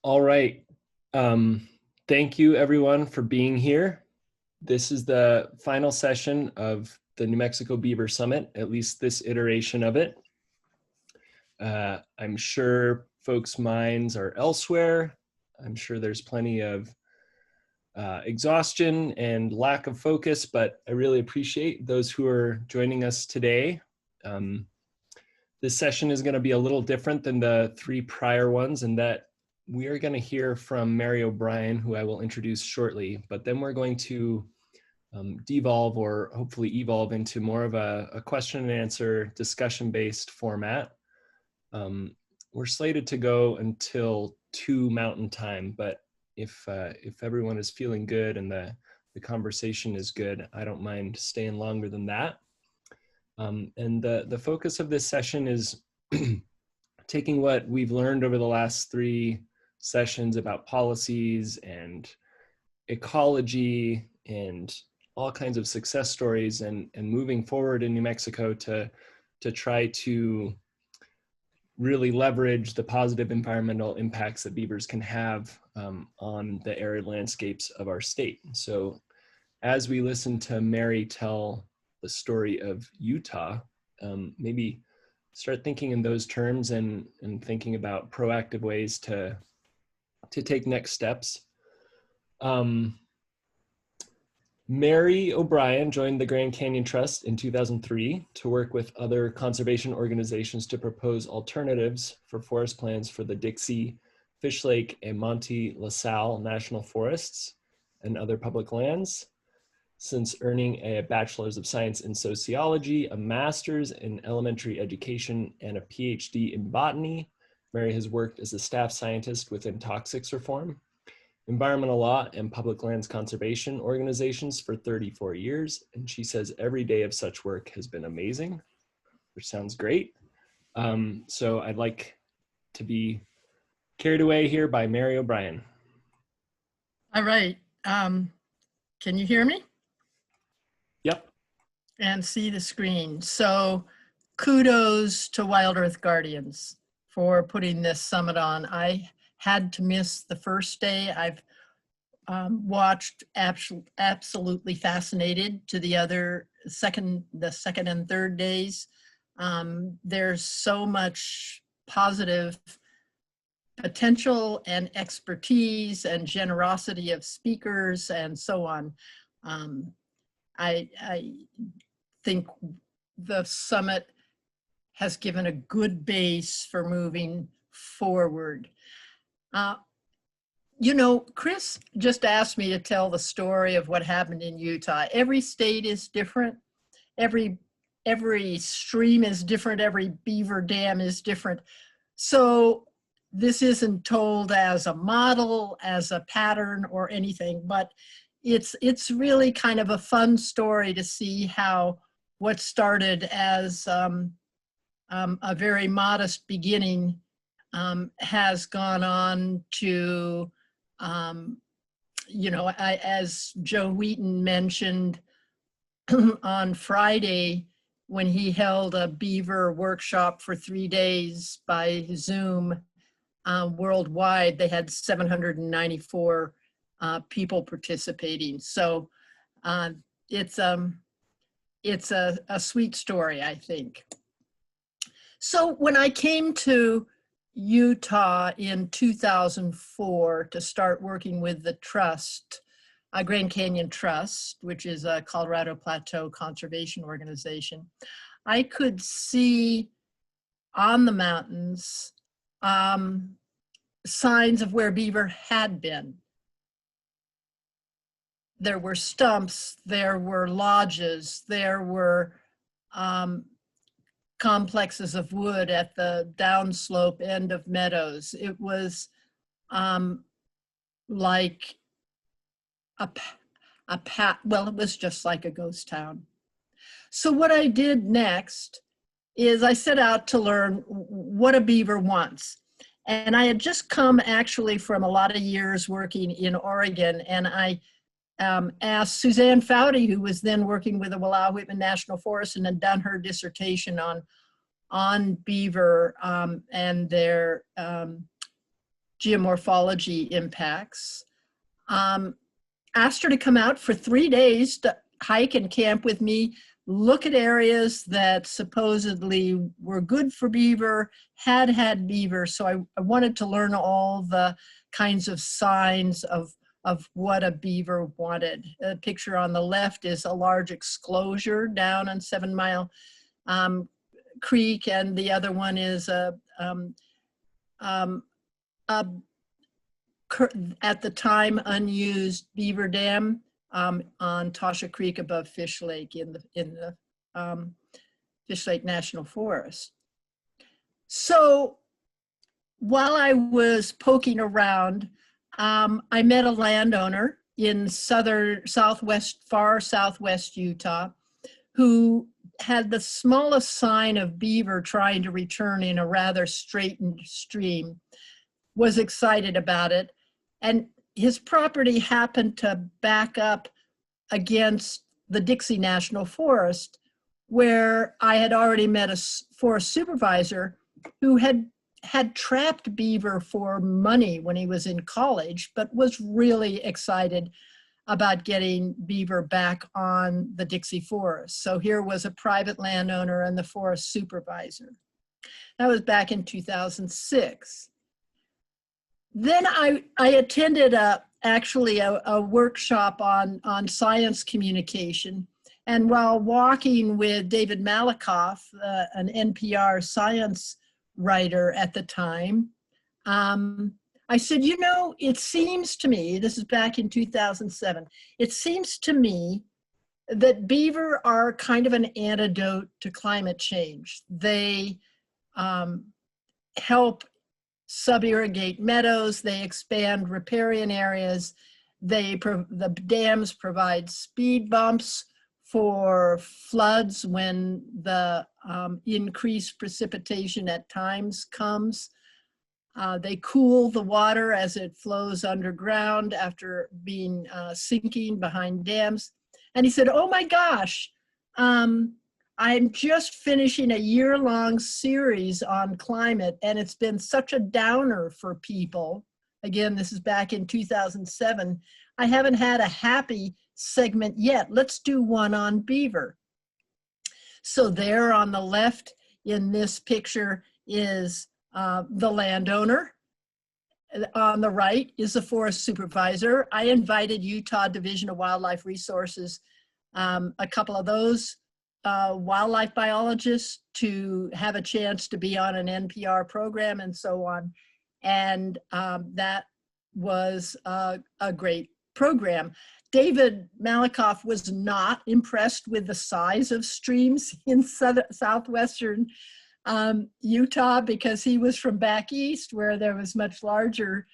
All right. Thank you everyone for being here. This is the final session of the New Mexico Beaver Summit, at least this iteration of it. I'm sure folks' minds are elsewhere. I'm sure there's plenty of exhaustion and lack of focus, but I really appreciate those who are joining us today. This session is going to be a little different than the three prior ones in that we are going to hear from Mary O'Brien, who I will introduce shortly, but then we're going to devolve or hopefully evolve into more of a question and answer discussion-based format. We're slated to go until 2 Mountain Time, but if everyone is feeling good and the conversation is good, I don't mind staying longer than that. And the focus of this session is taking what we've learned over the last 3 sessions about policies and ecology and all kinds of success stories and moving forward in New Mexico to try to really leverage the positive environmental impacts that beavers can have on the arid landscapes of our state. So as we listen to Mary tell the story of Utah, maybe start thinking in those terms and thinking about proactive ways to take next steps. Mary O'Brien joined the Grand Canyon Trust in 2003 to work with other conservation organizations to propose alternatives for forest plans for the Dixie, Fish Lake, and Monte La Salle National Forests and other public lands. Since earning a Bachelor's of Science in Sociology, a Master's in Elementary Education, and a PhD in Botany, Mary has worked as a staff scientist within toxics reform, environmental law, and public lands conservation organizations for 34 years. And she says every day of such work has been amazing, which sounds great. So I'd like to be carried away here by Mary O'Brien. All right. Can you hear me? Yep. And see the screen. So kudos to Wild Earth Guardians for putting this summit on. I had to miss the first day. I've watched absolutely fascinated to the second and third days. There's so much positive potential and expertise and generosity of speakers and so on. I think the summit has given a good base for moving forward. You know, Chris just asked me to tell the story of what happened in Utah. Every state is different. Every stream is different. Every beaver dam is different. So this isn't told as a model, as a pattern or anything, but it's really kind of a fun story to see how what started as a very modest beginning has gone on to, you know, as Joe Wheaton mentioned on Friday, when he held a beaver workshop for 3 days by Zoom worldwide, they had 794 people participating. So it's a sweet story, I think. So when I came to Utah in 2004 to start working with the trust, Grand Canyon Trust, which is a Colorado Plateau conservation organization, I could see on the mountains signs of where beaver had been. There were stumps, there were lodges, there were complexes of wood at the downslope end of meadows. It was like well, it was just like a ghost town. So what I did next is I set out to learn what a beaver wants. And I had just come actually from a lot of years working in Oregon, and I asked Suzanne Foudy, who was then working with the Wallowa-Whitman National Forest and had done her dissertation on beaver and their geomorphology impacts. Asked her to come out for 3 days to hike and camp with me, look at areas that supposedly were good for beaver, had beaver. So I wanted to learn all the kinds of signs of what a beaver wanted. The picture on the left is a large exclosure down on 7 Mile Creek, and the other one is at the time unused beaver dam on Tasha Creek above Fish Lake in the Fish Lake National Forest. So while I was poking around, I met a landowner in far southwest Utah who had the smallest sign of beaver trying to return in a rather straightened stream, was excited about it. And his property happened to back up against the Dixie National Forest, where I had already met a forest supervisor who had trapped beaver for money when he was in college, but was really excited about getting beaver back on the Dixie Forest. So here was a private landowner and the forest supervisor. That was back in 2006. Then I attended actually a workshop on science communication. And while walking with David Malakoff, an NPR Science Writer at the time, I said, you know, it seems to me, this is back in 2007, it seems to me that beaver are kind of an antidote to climate change. They help sub-irrigate meadows, they expand riparian areas, the dams provide speed bumps for floods when the increased precipitation at times comes. They cool the water as it flows underground after being sinking behind dams. And he said, oh my gosh, I'm just finishing a year-long series on climate, and it's been such a downer for people. Again, this is back in 2007. I haven't had a happy segment yet. Let's do one on beaver. So there on the left in this picture is the landowner. On the right is the forest supervisor. I invited Utah Division of Wildlife Resources, a couple of those wildlife biologists to have a chance to be on an NPR program and so on. And that was a great program. David Malakoff was not impressed with the size of streams in southwestern Utah, because he was from back east where there was much larger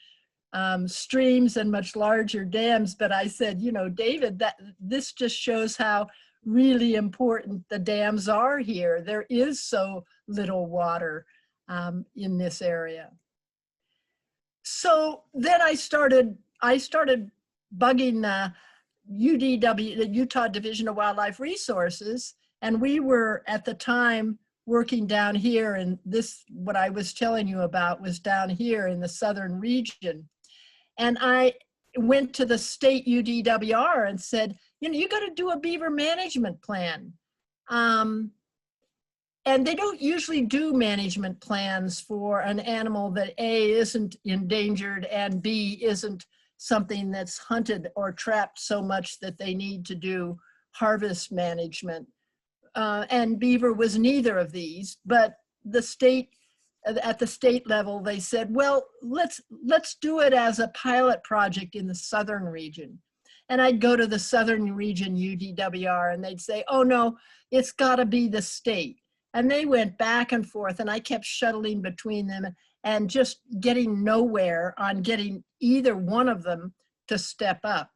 streams and much larger dams. But I said, you know, David, this just shows how really important the dams are here. There is so little water in this area. So then I started bugging UDW, the Utah Division of Wildlife Resources, and we were at the time working down here, and this, what I was telling you about, was down here in the southern region. And I went to the state UDWR and said, you know, you got to do a beaver management plan. And they don't usually do management plans for an animal that A, isn't endangered, and B, isn't something that's hunted or trapped so much that they need to do harvest management. And beaver was neither of these, but the state, at the state level, they said, well, let's do it as a pilot project in the southern region. And I'd go to the southern region UDWR and they'd say, oh no, it's gotta be the state. And they went back and forth, and I kept shuttling between them and just getting nowhere on getting either one of them to step up.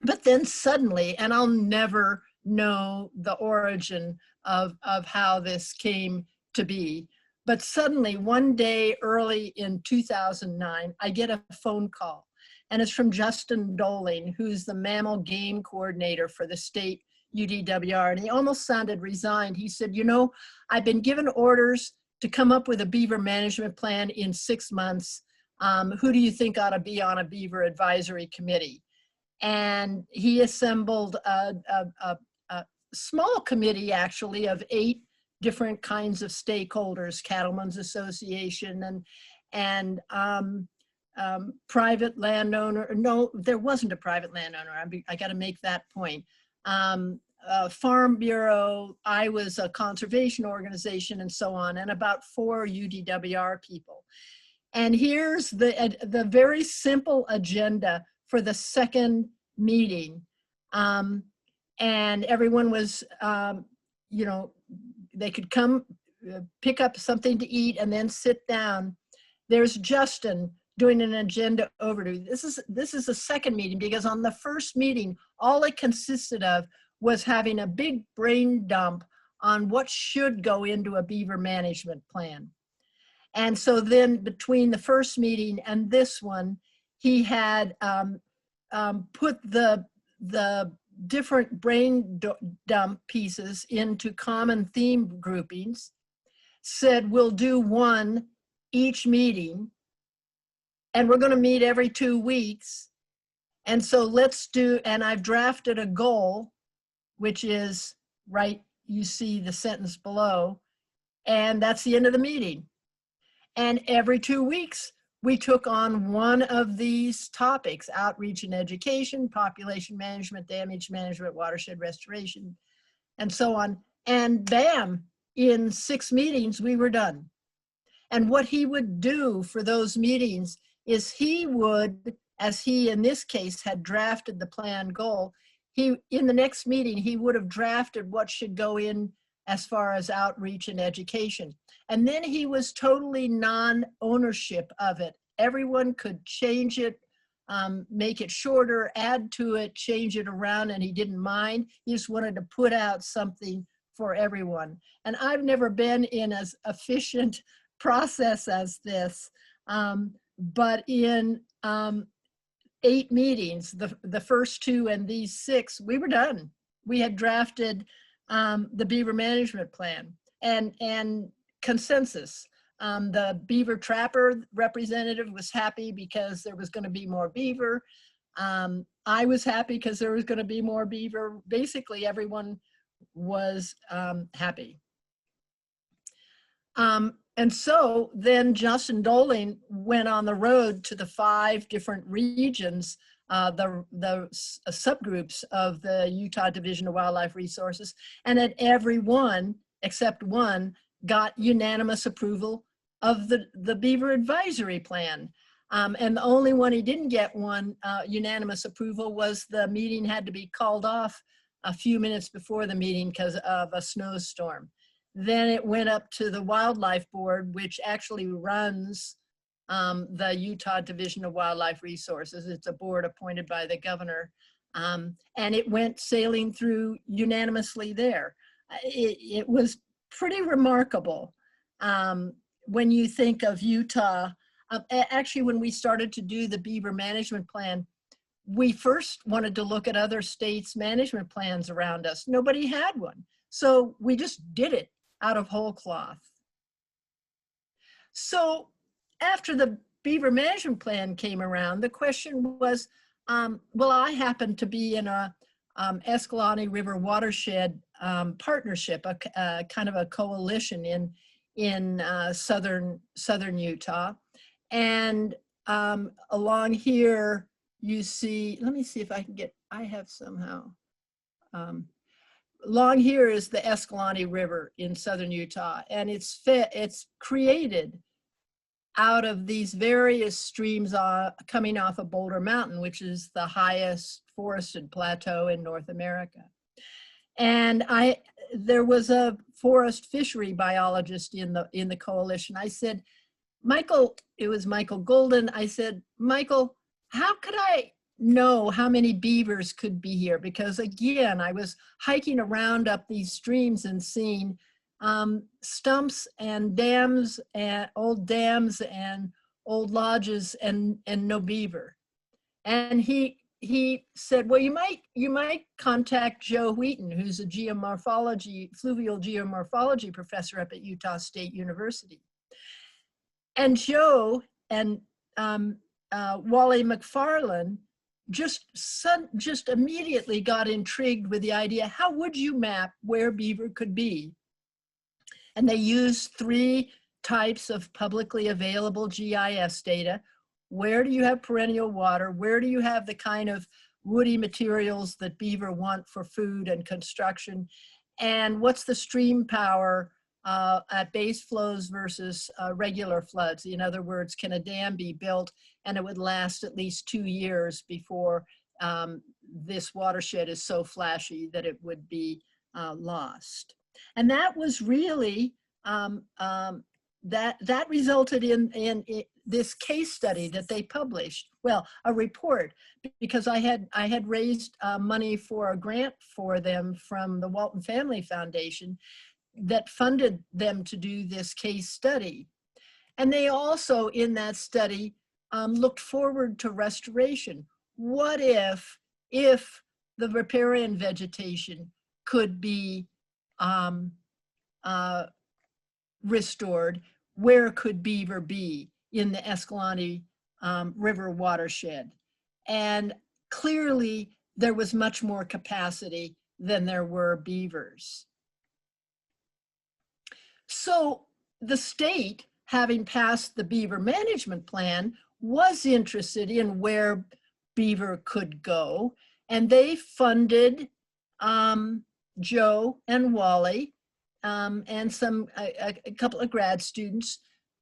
But then suddenly, and I'll never know the origin of how this came to be, but suddenly one day early in 2009, I get a phone call, and it's from Justin Doling, who's the mammal game coordinator for the state UDWR, and he almost sounded resigned. He said, you know, I've been given orders to come up with a beaver management plan in 6 months. Who do you think ought to be on a beaver advisory committee? And he assembled a small committee, actually, of 8 different kinds of stakeholders: Cattlemen's Association and private landowner. No, there wasn't a private landowner. I got to make that point. Farm Bureau, I was a conservation organization, and so on, and about 4 UDWR people. And here's the very simple agenda for the second meeting. And everyone was, you know, they could come pick up something to eat and then sit down. There's Justin doing an agenda overview. This is the second meeting, because on the first meeting, all it consisted of was having a big brain dump on what should go into a beaver management plan. And so then between the first meeting and this one, he had put the different brain dump pieces into common theme groupings, said we'll do one each meeting, and we're going to meet every 2 weeks. And so let's do, and I've drafted a goal, which is right, you see the sentence below, and that's the end of the meeting. And every 2 weeks, we took on one of these topics: outreach and education, population management, damage management, watershed restoration, and so on. And bam, in 6 meetings, we were done. And what he would do for those meetings is he would, as he in this case had drafted the plan goal, in the next meeting, he would have drafted what should go in as far as outreach and education. And then he was totally non-ownership of it. Everyone could change it, make it shorter, add to it, change it around, and he didn't mind. He just wanted to put out something for everyone. And I've never been in as efficient process as this, but in 8 meetings, the first 2 and these 6, we were done. We had drafted the Beaver Management Plan and consensus. The beaver trapper representative was happy because there was going to be more beaver. I was happy because there was going to be more beaver. Basically, everyone was happy. And so then Justin Doling went on the road to the 5 different regions, the subgroups of the Utah Division of Wildlife Resources, and at every one, except one, got unanimous approval of the Beaver Advisory Plan. And the only one he didn't get unanimous approval was the meeting had to be called off a few minutes before the meeting because of a snowstorm. Then it went up to the Wildlife Board, which actually runs the Utah Division of Wildlife Resources. It's a board appointed by the governor. And it went sailing through unanimously there. It was pretty remarkable when you think of Utah. Actually, when we started to do the Beaver Management Plan, we first wanted to look at other states' management plans around us. Nobody had one. So we just did it out of whole cloth. So after the Beaver Management Plan came around, the question was, well, I happened to be in a Escalante River watershed partnership, a kind of a coalition in southern Utah. And along here, you see, let me see if I can get, I have somehow, along here is the Escalante River in southern Utah, and it's created out of these various streams coming off of Boulder Mountain, which is the highest forested plateau in North America. And there was a forest fishery biologist in the coalition. I said, Michael, it was Michael Golden. I said, Michael, how could I know how many beavers could be here? Because again, I was hiking around up these streams and seeing stumps and dams and old lodges and no beaver. And he said, well, you might contact Joe Wheaton, who's a fluvial geomorphology professor up at Utah State University. And Joe and Wally McFarlane just immediately got intrigued with the idea, how would you map where beaver could be? And they used 3 types of publicly available GIS data. Where do you have perennial water? Where do you have the kind of woody materials that beaver want for food and construction? And what's the stream power at base flows versus regular floods? In other words, can a dam be built and it would last at least 2 years before this watershed is so flashy that it would be lost? And that was really, that resulted in this case study that they published. Well, a report, because I had raised money for a grant for them from the Walton Family Foundation that funded them to do this case study. And they also, in that study, looked forward to restoration. What if the riparian vegetation could be restored? Where could beaver be in the Escalante River watershed? And clearly there was much more capacity than there were beavers. So the state, having passed the Beaver Management Plan, was interested in where beaver could go, and they funded Joe and Wally and a couple of grad students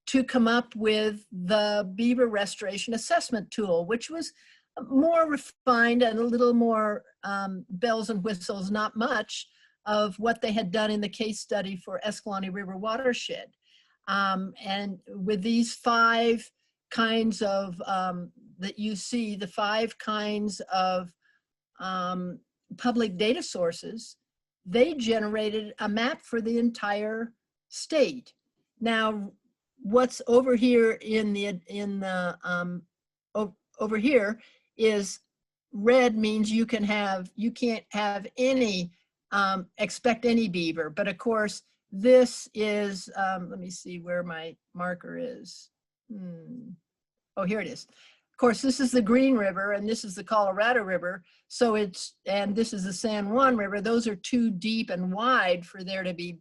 to come up with the beaver restoration assessment tool, which was more refined and a little more bells and whistles, not much of what they had done in the case study for Escalante River watershed. And with these 5 kinds of, that you see, the 5 kinds of public data sources, they generated a map for the entire state. Now, what's over here over here is red, means you can't have any, expect any beaver. But of course, this is, let me see where my marker is. Oh, here it is. Of course, this is the Green River and this is the Colorado River. So and this is the San Juan River. Those are too deep and wide for there to be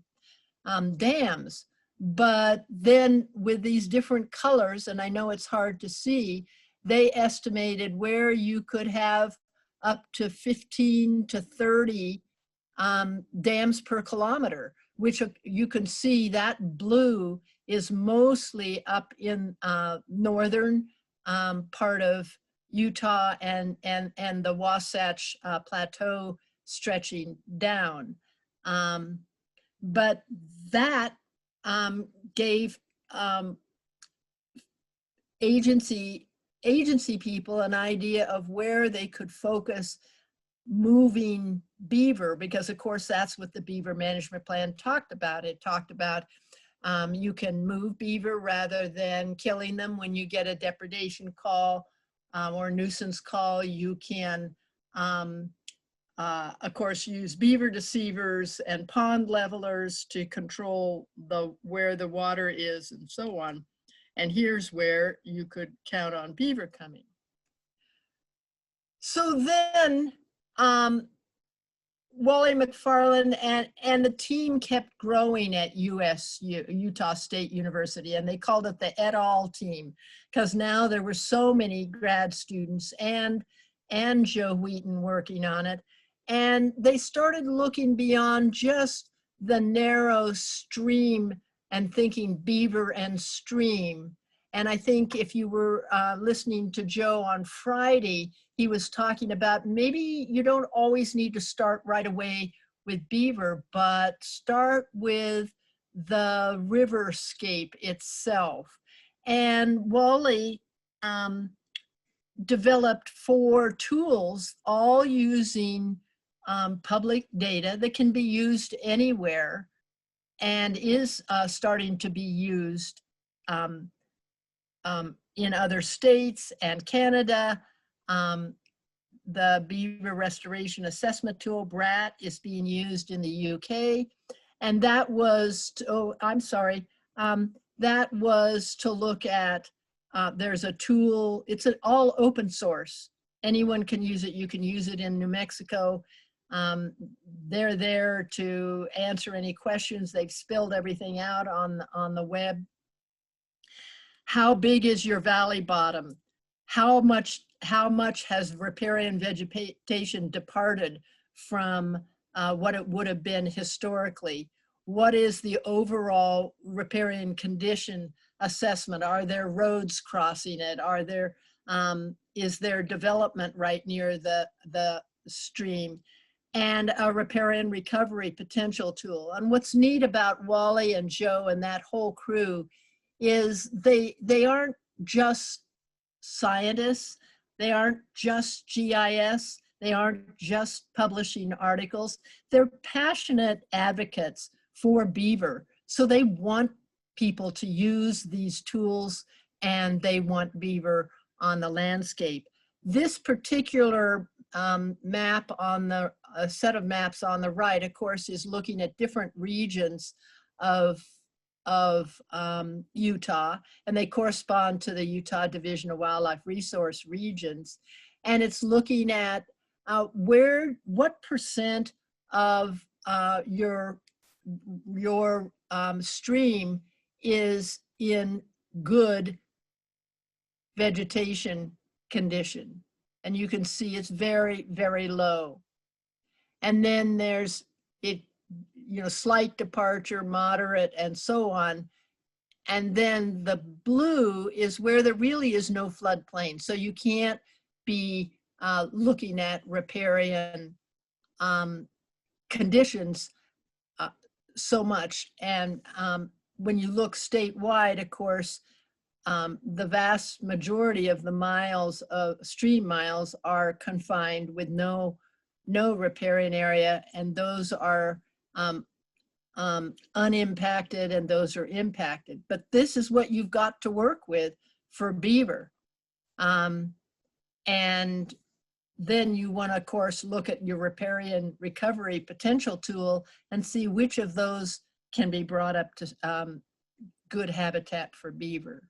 dams. But then with these different colors, and I know it's hard to see, they estimated where you could have up to 15 to 30 dams per kilometer, which you can see that blue is mostly up in northern part of Utah and the Wasatch Plateau stretching down. But that gave agency people an idea of where they could focus moving beaver, because of course that's what the Beaver Management Plan talked about. It talked about you can move beaver rather than killing them when you get a depredation call or nuisance call. You can, of course, use beaver deceivers and pond levelers to control where the water is and so on. And here's where you could count on beaver coming. So then Wally McFarlane and the team kept growing at Utah State University, and they called it the et al. Team, because now there were so many grad students and Joe Wheaton working on it. And they started looking beyond just the narrow stream and thinking beaver and stream. And I think if you were listening to Joe on Friday, he was talking about maybe you don't always need to start right away with beaver, but start with the riverscape itself. And Wally developed 4 tools, all using public data that can be used anywhere and is starting to be used in other states and Canada. The Beaver Restoration Assessment Tool, BRAT, is being used in the UK. And that was, that was to look at there's a tool, it's all open source. Anyone can use it. You can use it in New Mexico. They're there to answer any questions. They've spilled everything out on the web. How big is your valley bottom? How much has riparian vegetation departed from what it would have been historically? What is the overall riparian condition assessment? Are there roads crossing it? Are there is there development right near the stream? And a riparian recovery potential tool. And what's neat about Wally and Joe and that whole crew is they aren't just scientists, they aren't just GIS, they aren't just publishing articles, they're passionate advocates for beaver. So they want people to use these tools and they want beaver on the landscape. This particular map on the set of maps on the right, of course, is looking at different regions of Utah, and they correspond to the Utah Division of Wildlife Resource regions. And it's looking at what percent of your stream is in good vegetation condition. And you can see it's very, very low. And then there's slight departure, moderate, and so on. And then the blue is where there really is no floodplain. So you can't be looking at riparian conditions so much. And when you look statewide, of course, the vast majority of the miles of stream miles are confined with no riparian area, and those are unimpacted and those are impacted. But this is what you've got to work with for beaver. And then you want to, of course, look at your riparian recovery potential tool and see which of those can be brought up to good habitat for beaver.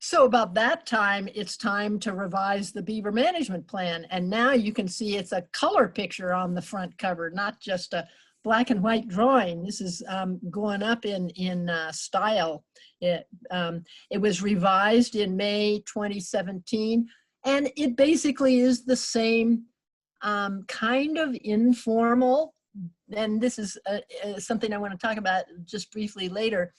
So about that time, it's time to revise the Beaver Management Plan. And now you can see it's a color picture on the front cover, not just a black and white drawing. This is going up in style. It was revised in May 2017, and it basically is the same kind of informal, and this is something I want to talk about just briefly later,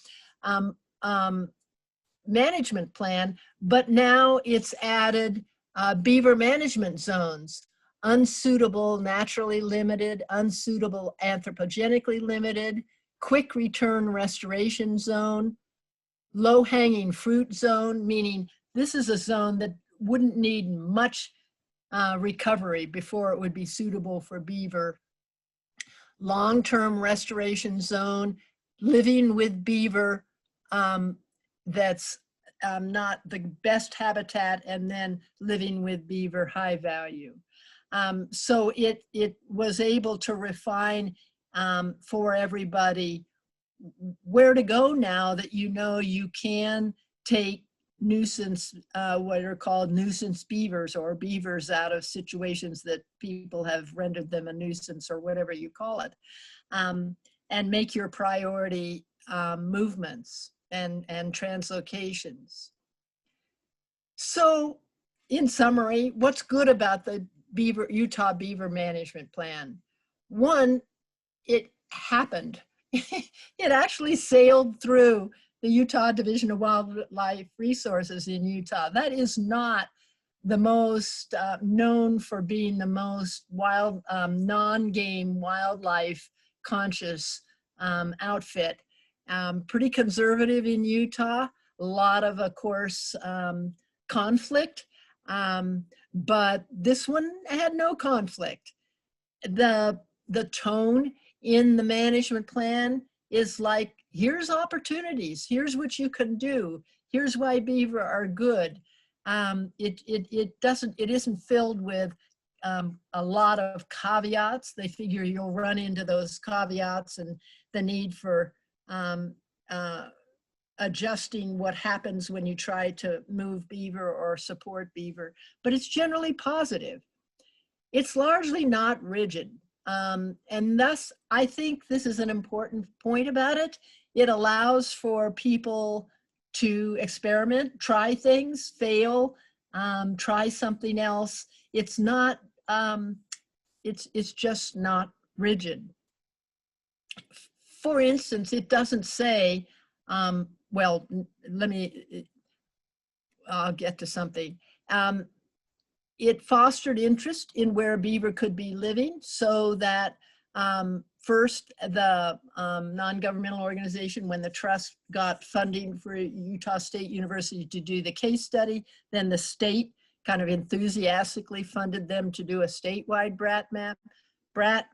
management plan, but now it's added beaver management zones: unsuitable naturally limited, unsuitable anthropogenically limited, quick return restoration zone, low hanging fruit zone, meaning this is a zone that wouldn't need much recovery before it would be suitable for beaver, long-term restoration zone, living with beaver, that's not the best habitat, and then living with beaver, high value. So it was able to refine for everybody where to go now that you know you can take nuisance, what are called nuisance beavers, or beavers out of situations that people have rendered them a nuisance, or whatever you call it, and make your priority movements and translocations. So in summary, what's good about the Utah Beaver Management Plan? One, it happened. It actually sailed through the Utah Division of Wildlife Resources in Utah. That is not the most known for being the most non-game wildlife conscious outfit. Pretty conservative in Utah, a lot of course, conflict, but this one had no conflict. The tone in the management plan is like, here's opportunities, here's what you can do, here's why beaver are good. It isn't filled with a lot of caveats. They figure you'll run into those caveats and the need for adjusting what happens when you try to move beaver or support beaver, but it's generally positive. It's largely not rigid. And thus, I think this is an important point about it. It allows for people to experiment, try things, fail, try something else. It's not, it's just not rigid. For instance, it doesn't say, well, I'll get to something. It fostered interest in where beaver could be living, so that first the non-governmental organization, when the trust got funding for Utah State University to do the case study, then the state kind of enthusiastically funded them to do a statewide BRAT map. BRAT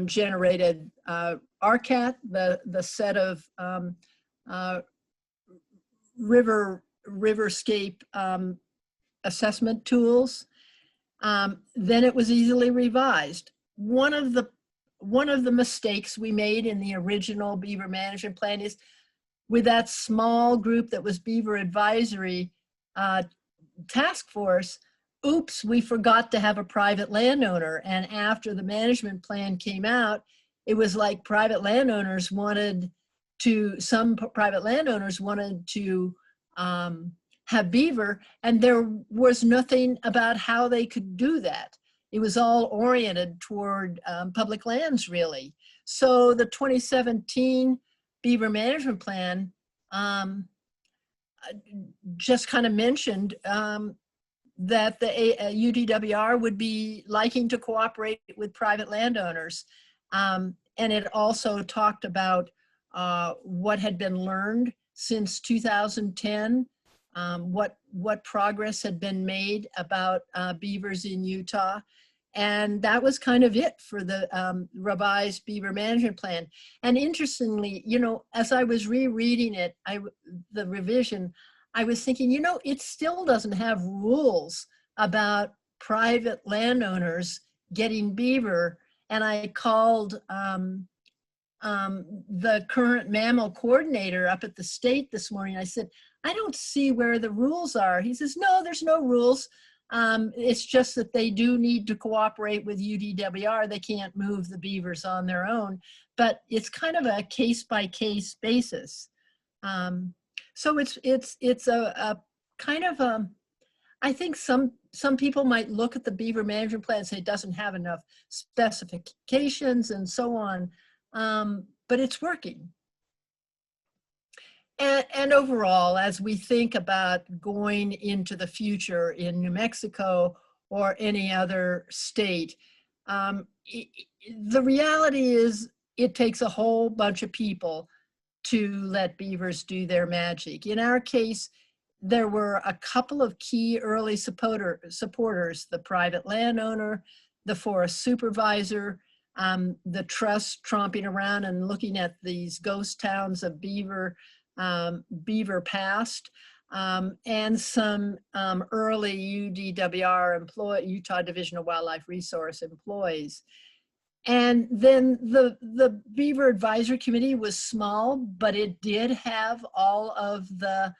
generated RCAT, the set of riverscape assessment tools. Then it was easily revised. One of the mistakes we made in the original Beaver Management Plan is, with that small group that was Beaver Advisory Task Force, oops, we forgot to have a private landowner. And after the management plan came out, it was like some private landowners wanted to have beaver, and there was nothing about how they could do that. It was all oriented toward public lands, really. So the 2017 Beaver Management Plan just kind of mentioned that the UDWR would be liking to cooperate with private landowners. And it also talked about what had been learned since 2010, what progress had been made about beavers in Utah. And that was kind of it for the revised Beaver Management Plan. And interestingly, you know, as I was rereading it, the revision, I was thinking, you know, it still doesn't have rules about private landowners getting beaver. And I called the current mammal coordinator up at the state this morning. I said, I don't see where the rules are. He says, no, there's no rules. It's just that they do need to cooperate with UDWR. They can't move the beavers on their own, but it's kind of a case-by-case basis. So it's a kind of I think some people might look at the Beaver Management Plan and say it doesn't have enough specifications and so on, but it's working. And overall, as we think about going into the future in New Mexico or any other state, the reality is it takes a whole bunch of people to let beavers do their magic. In our case, there were a couple of key early supporters, the private landowner, the Forest Supervisor, the trust tromping around and looking at these ghost towns of beaver past, and some early UDWR Utah Division of Wildlife Resource employees. And then the Beaver Advisory Committee was small, but it did have all of the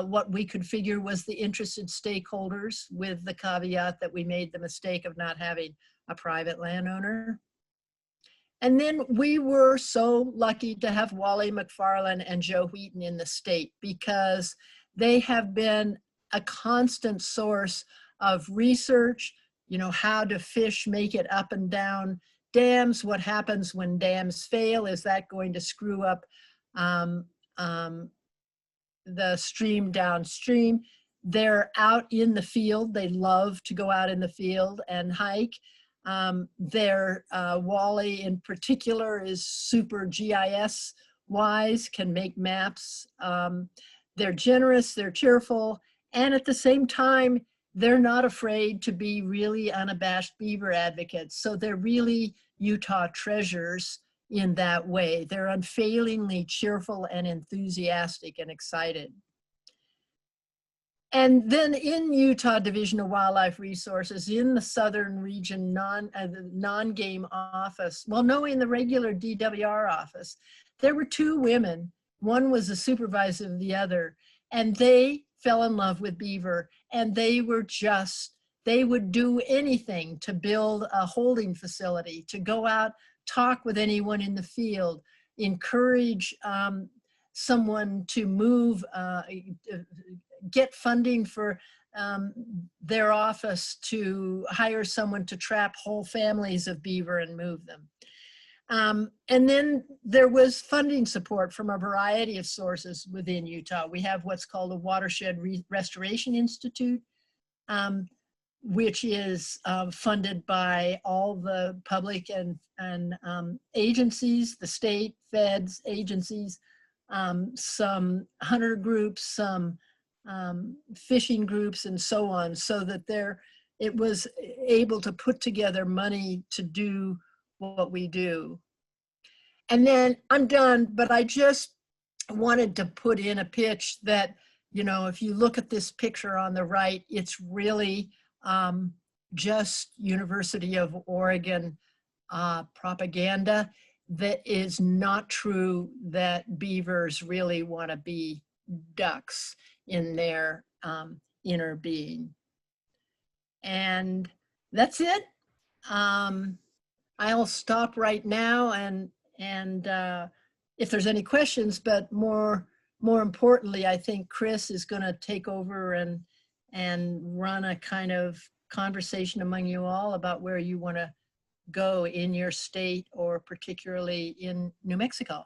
what we could figure was the interested stakeholders, with the caveat that we made the mistake of not having a private landowner. And then we were so lucky to have Wally McFarland and Joe Wheaton in the state, because they have been a constant source of research, you know, how do fish make it up and down dams? What happens when dams fail? Is that going to screw up the stream downstream? They're out in the field. They love to go out in the field and hike. Wally in particular is super GIS wise, can make maps. They're generous, they're cheerful, and at the same time, they're not afraid to be really unabashed beaver advocates. So they're really Utah treasures in that way. They're unfailingly cheerful and enthusiastic and excited. And then in Utah Division of Wildlife Resources, in the southern region, non-game office, well, no, in the regular DWR office, there were two women one was a supervisor of the other, and they fell in love with beaver, and they would do anything to build a holding facility, to go out, talk with anyone in the field, encourage someone to move, get funding for their office to hire someone to trap whole families of beaver and move them. And then there was funding support from a variety of sources within Utah. We have what's called a Watershed Restoration Institute, which is funded by all the public and agencies, the state, feds, agencies, some hunter groups, some fishing groups, and so on, so that it was able to put together money to do what we do. And then I'm done, but I just wanted to put in a pitch that, you know, if you look at this picture on the right, it's really just University of Oregon propaganda. That is not true that beavers really want to be ducks in their inner being. And that's it. I'll stop right now and if there's any questions, but more importantly, I think Chris is going to take over and run a kind of conversation among you all about where you want to go in your state, or particularly in New Mexico.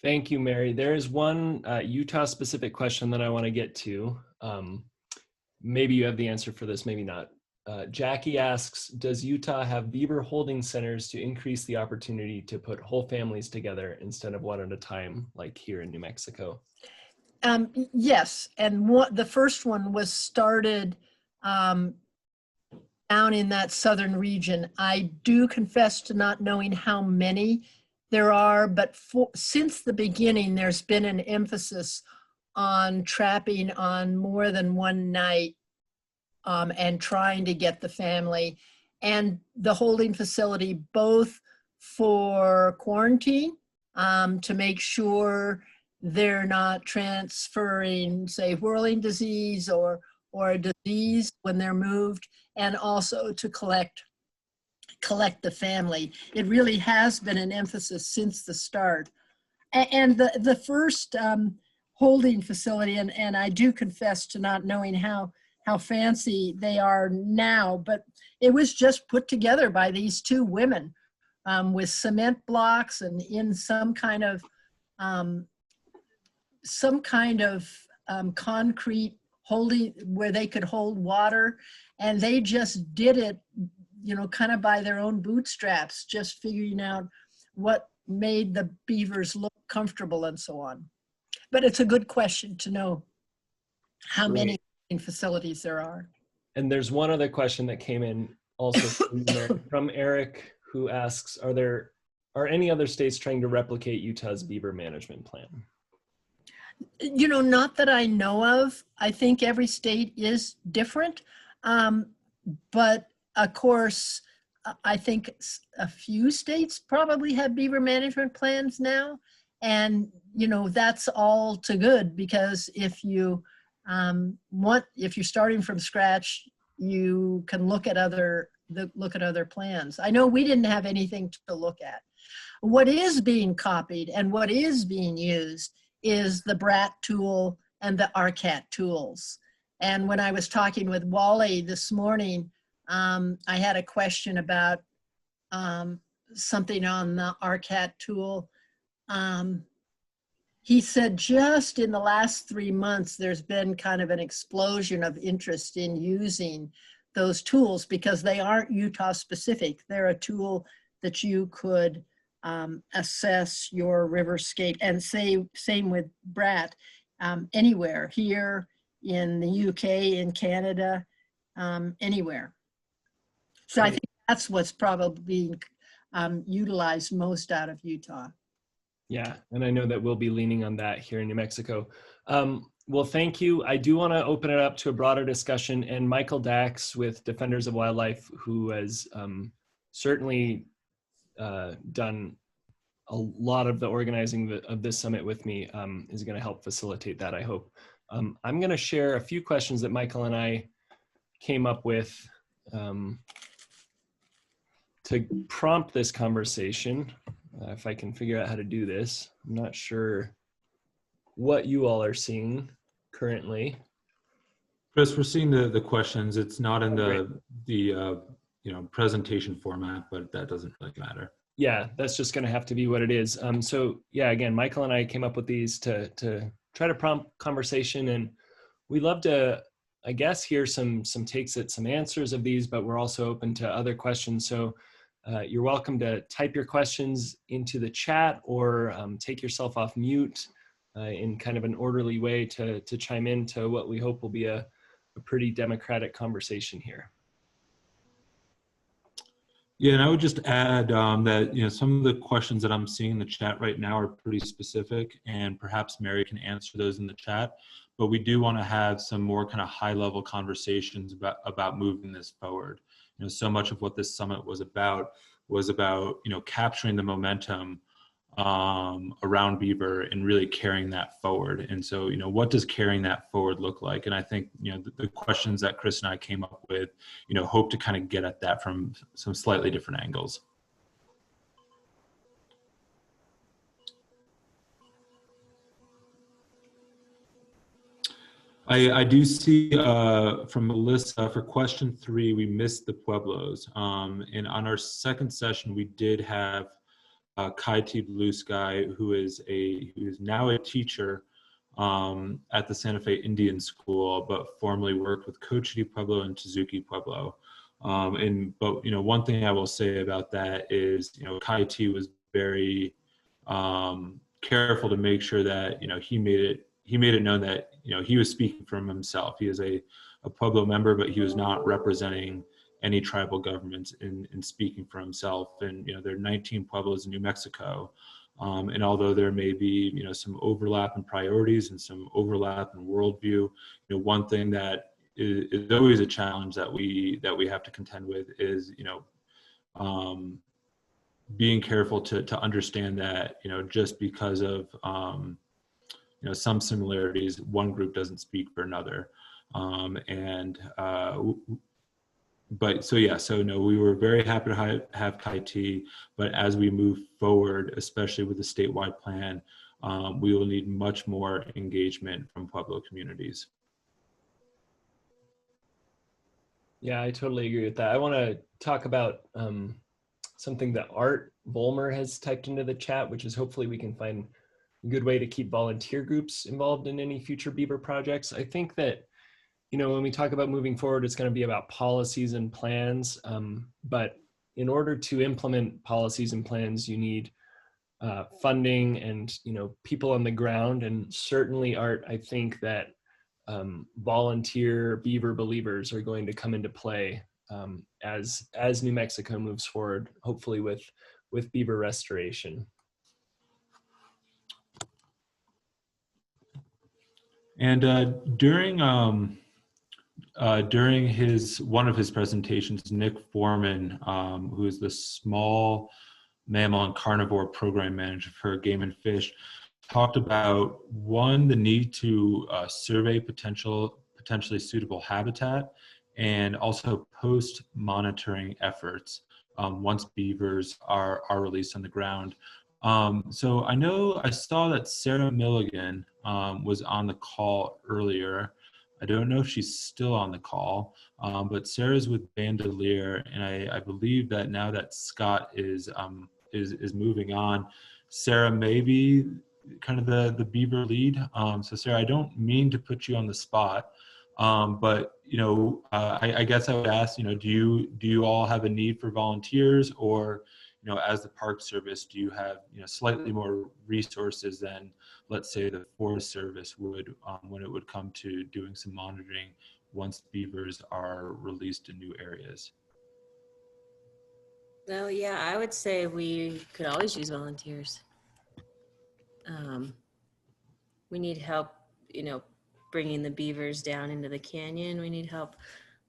Thank you, Mary. There is one Utah-specific question that I want to get to. Maybe you have the answer for this, maybe not. Jackie asks, does Utah have beaver holding centers to increase the opportunity to put whole families together instead of one at a time, like here in New Mexico? Yes, and the first one was started down in that southern region. I do confess to not knowing how many there are, but since the beginning, there's been an emphasis on trapping on more than one night and trying to get the family and the holding facility, both for quarantine, to make sure they're not transferring, say, whirling disease or a disease when they're moved, and also to collect the family. It really has been an emphasis since the start. And the first holding facility, and I do confess to not knowing how fancy they are now, but it was just put together by these two women with cement blocks and in some kind of concrete holding where they could hold water, and they just did it, you know, kind of by their own bootstraps, just figuring out what made the beavers look comfortable and so on. But it's a good question to know how many facilities there are. And there's one other question that came in also from Eric, who asks, are any other states trying to replicate Utah's beaver management plan? You know, not that I know of. I think every state is different. But of course, I think a few states probably have beaver management plans now. And, you know, that's all to good, because if you if you're starting from scratch, you can look at other plans. I know we didn't have anything to look at. What is being copied and what is being used is the BRAT tool and the RCAT tools. And when I was talking with Wally this morning, I had a question about something on the RCAT tool. He said just in the last 3 months, there's been kind of an explosion of interest in using those tools because they aren't Utah specific. They're a tool that you could assess your riverscape, and same with BRAT, anywhere, here in the UK, in Canada, anywhere. So I think that's what's probably being utilized most out of Utah. Yeah, and I know that we'll be leaning on that here in New Mexico. Well, thank you. I do want to open it up to a broader discussion, and Michael Dax with Defenders of Wildlife, who has certainly done a lot of the organizing of this summit with me is going to help facilitate that, I hope. I'm going to share a few questions that Michael and I came up with to prompt this conversation. If I can figure out how to do this. I'm not sure what you all are seeing currently. Chris, we're seeing the questions. It's not in Great. the presentation format, but that doesn't really matter. Yeah, that's just going to have to be what it is. So yeah, again, Michael and I came up with these to try to prompt conversation, and we'd love to, I guess, hear some takes at some answers of these, but we're also open to other questions. So you're welcome to type your questions into the chat or take yourself off mute in kind of an orderly way to chime into what we hope will be a pretty democratic conversation here. Yeah, and I would just add that some of the questions that I'm seeing in the chat right now are pretty specific, and perhaps Mary can answer those in the chat. But we do want to have some more kind of high-level conversations about moving this forward. So much of what this summit was about capturing the momentum around beaver and really carrying that forward. And so, what does carrying that forward look like? And I think, the questions that Chris and I came up with, hope to kind of get at that from some slightly different angles. I do see from Melissa for question 3, we missed the Pueblos. And on our second session, we did have Kaiti Blue Sky, who is now a teacher at the Santa Fe Indian School, but formerly worked with Cochiti Pueblo and Tezuki Pueblo. But one thing I will say about that is, Kaiti was very careful to make sure that he made it known that he was speaking from himself. He is a Pueblo member, but he was not representing any tribal governments in speaking for himself. And there are 19 pueblos in New Mexico, and although there may be some overlap in priorities and some overlap in worldview, one thing that is always a challenge that we have to contend with is being careful to understand that just because of some similarities, one group doesn't speak for another. No, we were very happy to have Kaiti, but as we move forward, especially with the statewide plan, we will need much more engagement from Pueblo communities. Yeah, I totally agree with that. I want to talk about something that Art Volmer has typed into the chat, which is hopefully we can find a good way to keep volunteer groups involved in any future beaver projects. I think that when we talk about moving forward, it's going to be about policies and plans. But in order to implement policies and plans, you need funding and people on the ground. And certainly, Art, I think that volunteer beaver believers are going to come into play as New Mexico moves forward, hopefully with beaver restoration. And during one of his presentations, Nick Foreman, who is the small mammal and carnivore program manager for Game and Fish, talked about the need to survey potentially suitable habitat, and also post-monitoring efforts once beavers are released on the ground. So I saw that Sarah Milligan was on the call earlier. I don't know if she's still on the call, but Sarah's with Bandolier, and I believe that now that Scott is moving on, Sarah may be kind of the beaver lead. So Sarah, I don't mean to put you on the spot, but I guess I would ask, do you all have a need for volunteers, or as the Park Service, do you have slightly more resources than, let's say, the Forest Service would when it would come to doing some monitoring once beavers are released in new areas? Well, yeah, I would say we could always use volunteers. We need help, bringing the beavers down into the canyon. We need help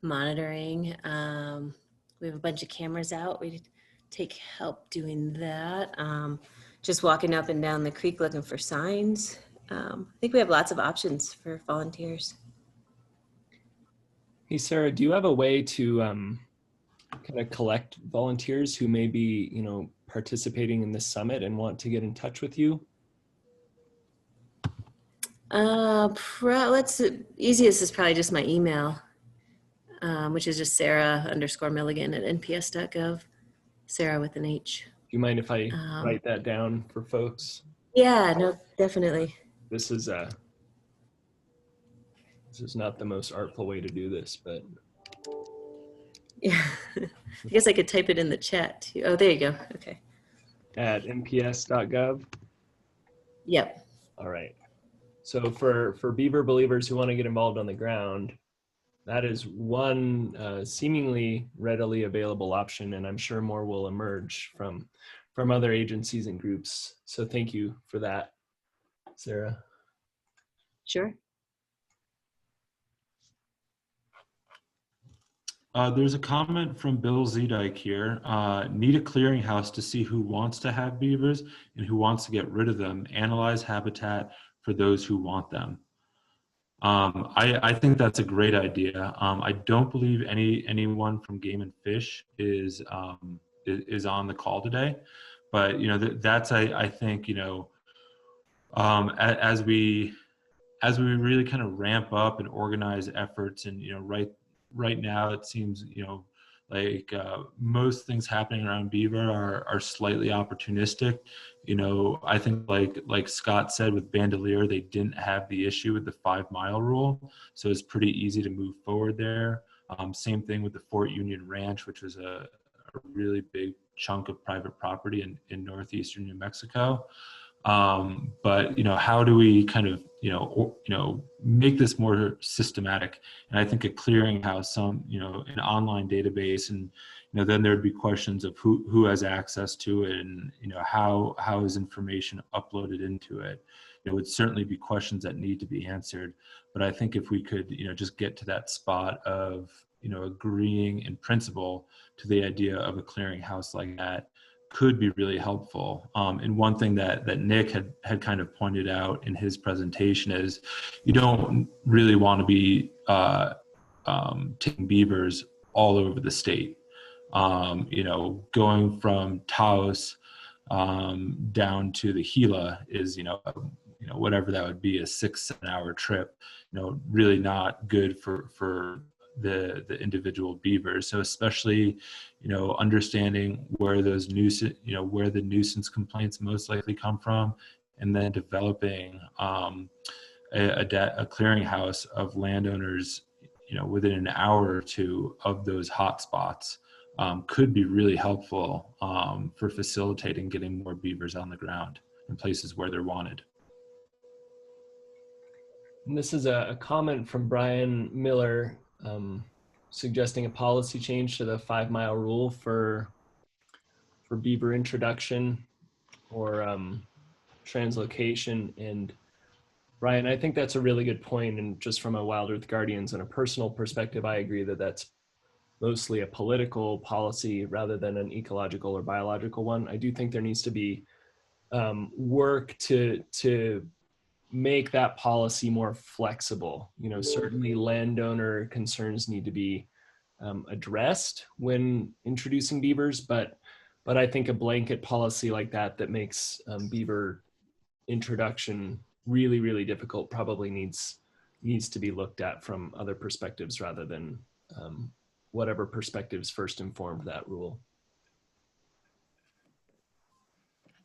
monitoring. We have a bunch of cameras out. We take help doing that. just walking up and down the creek looking for signs. I think we have lots of options for volunteers. Hey, Sarah, do you have a way to kind of collect volunteers who may be, participating in this summit and want to get in touch with you? Easiest is probably just my email, which is just Sarah_Milligan@nps.gov. Sarah with an H. Do you mind if I write that down for folks? Yeah, no, definitely. This is not the most artful way to do this, but yeah, I guess I could type it in the chat too. Oh, there you go. Okay. At nps.gov. Yep. All right. So for beaver believers who want to get involved on the ground, that is one seemingly readily available option, and I'm sure more will emerge from other agencies and groups. So thank you for that, Sarah. Sure. There's a comment from Bill Zedike here. Need a clearinghouse to see who wants to have beavers and who wants to get rid of them. Analyze habitat for those who want them. I think that's a great idea. I don't believe anyone from Game and Fish is on the call today, but that's I think as we really kind of ramp up and organize efforts, and right now it seems like most things happening around beaver are slightly opportunistic. I think like Scott said with Bandelier, they didn't have the issue with the 5-mile rule, so it's pretty easy to move forward there. Same thing with the Fort Union Ranch, which was a really big chunk of private property in northeastern New Mexico. But how do we kind of make this more systematic? And I think a clearinghouse, an online database, and then there'd be questions of who has access to it, and how is information uploaded into it. It would certainly be questions that need to be answered. But I think if we could just get to that spot of agreeing in principle to the idea of a clearinghouse like that, could be really helpful. And one thing that Nick had kind of pointed out in his presentation is you don't really want to be taking beavers all over the state. Going from Taos down to the Gila is whatever that would be, a 6-7 hour trip. Really not good for the individual beavers. So especially understanding where those where the nuisance complaints most likely come from, and then developing a clearinghouse of landowners within an hour or two of those hot spots could be really helpful for facilitating getting more beavers on the ground in places where they're wanted. And this is a comment from Brian Miller, suggesting a policy change to the 5-mile rule for beaver introduction or translocation. And Brian, I think that's a really good point. And just from a Wild Earth Guardians and a personal perspective, I agree that that's mostly a political policy rather than an ecological or biological one. I do think there needs to be work to make that policy more flexible. Certainly landowner concerns need to be addressed when introducing beavers, but I think a blanket policy like that makes beaver introduction really, really difficult probably needs to be looked at from other perspectives rather than whatever perspectives first informed that rule.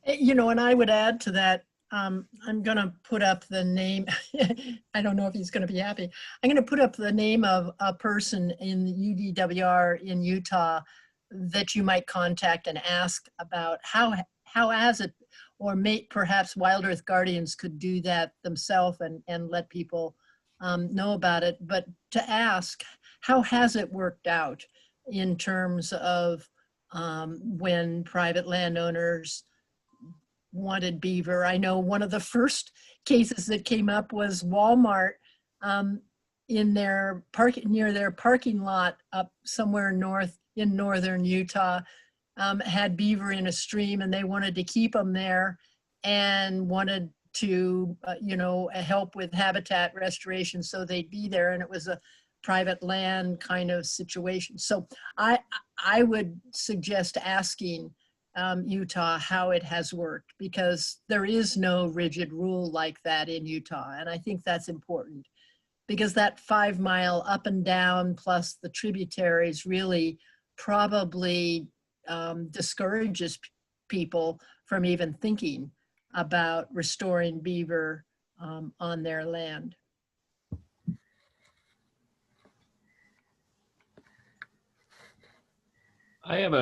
And I would add to that, I'm going to put up the name. I don't know if he's going to be happy. I'm going to put up the name of a person in the UDWR in Utah that you might contact and ask about how has it, or perhaps Wild Earth Guardians could do that themselves and let people know about it. But to ask, how has it worked out in terms of when private landowners wanted beaver? I know one of the first cases that came up was Walmart in their near their parking lot up somewhere in northern Utah. had beaver in a stream and they wanted to keep them there and wanted to, help with habitat restoration so they'd be there, and it was a private land kind of situation. So I would suggest asking Utah how it has worked, because there is no rigid rule like that in Utah. And I think that's important, because that 5 mile up and down plus the tributaries really probably discourages people from even thinking about restoring beaver on their land. I have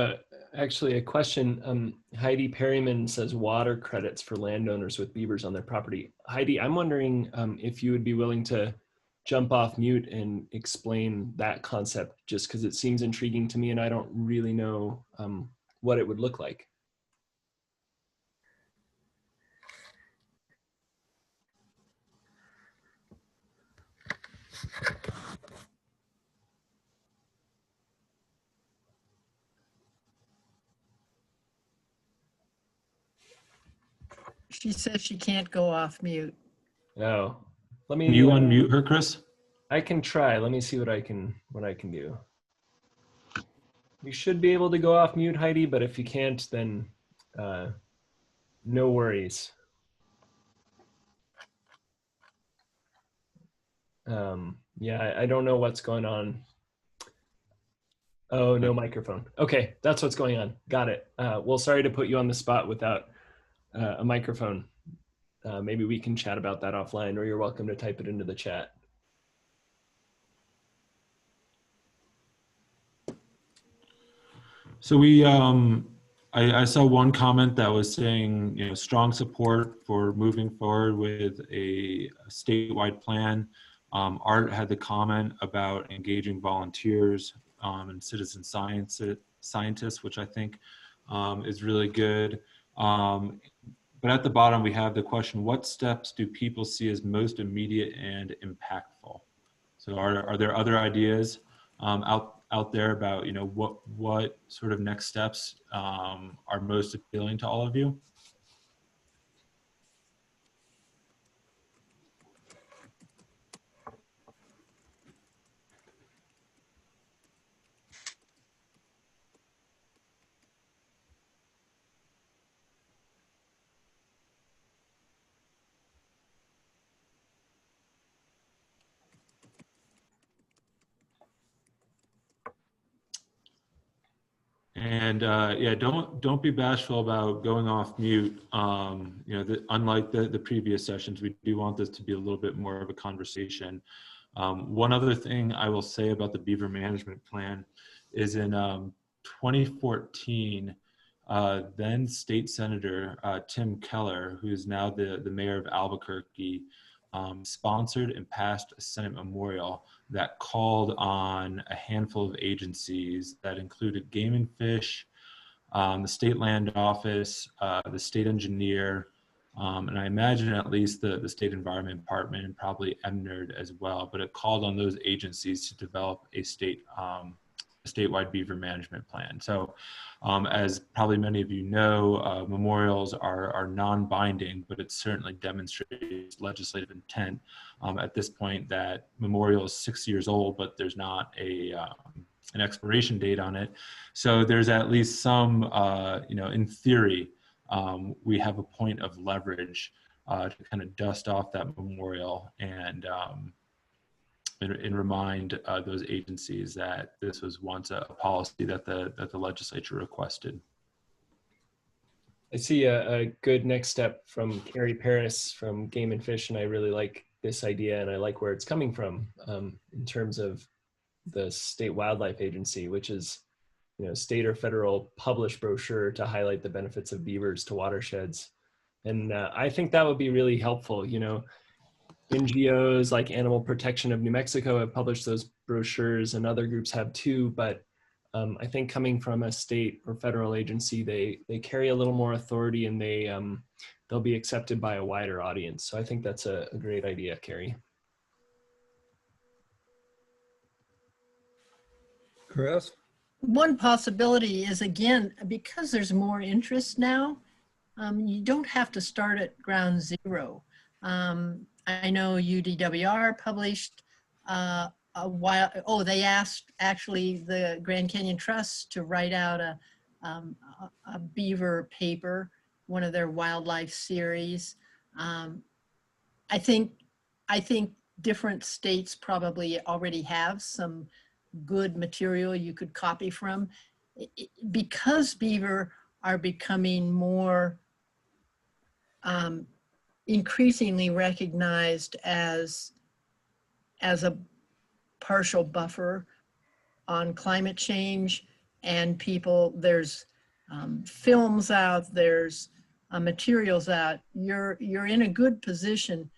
actually a question. Heidi Perryman says water credits for landowners with beavers on their property. Heidi, I'm wondering if you would be willing to jump off mute and explain that concept, just because it seems intriguing to me and I don't really know what it would look like. She says she can't go off mute. Oh, let me. Can you unmute her, Chris? I can try. Let me see what I can do. You should be able to go off mute, Heidi, but if you can't, then no worries. Yeah, I don't know what's going on. Oh, no microphone. Okay, that's what's going on. Got it. Well, sorry to put you on the spot without a microphone. Maybe we can chat about that offline, or you're welcome to type it into the chat. So I saw one comment that was saying, strong support for moving forward with a statewide plan. Art had the comment about engaging volunteers and citizen scientists, which I think is really good. But at the bottom, we have the question, what steps do people see as most immediate and impactful? So are there other ideas out there about, what sort of next steps are most appealing to all of you? And yeah, don't be bashful about going off mute. Unlike the previous sessions, we do want this to be a little bit more of a conversation. One other thing I will say about the Beaver Management Plan is in 2014, then State Senator Tim Keller, who is now the mayor of Albuquerque, sponsored and passed a Senate memorial that called on a handful of agencies that included Game and Fish, the State Land Office, the State Engineer, and I imagine at least the State Environment Department and probably MNRD as well, but it called on those agencies to develop a statewide beaver management plan. So as probably many of you know, memorials are non-binding, but it certainly demonstrates legislative intent at this point that memorial is 6 years old, but there's not an expiration date on it. So there's at least some, in theory, we have a point of leverage to kind of dust off that memorial and remind those agencies that this was once a policy that the legislature requested. I see a good next step from Carrie Paris from Game and Fish, and I really like this idea, and I like where it's coming from in terms of the State Wildlife Agency, which is, state or federal published brochure to highlight the benefits of beavers to watersheds. And I think that would be really helpful. NGOs like Animal Protection of New Mexico have published those brochures, and other groups have too, but I think coming from a state or federal agency, they carry a little more authority, and they'll be accepted by a wider audience. So I think that's a great idea, Carrie. Chris? One possibility is, again, because there's more interest now, you don't have to start at ground zero. I know UDWR published they asked actually the Grand Canyon Trust to write out a beaver paper, one of their wildlife series. I think different states probably already have some good material you could copy from. Because beaver are becoming more increasingly recognized as a partial buffer on climate change, and there's films out, there's materials out, you're in a good position,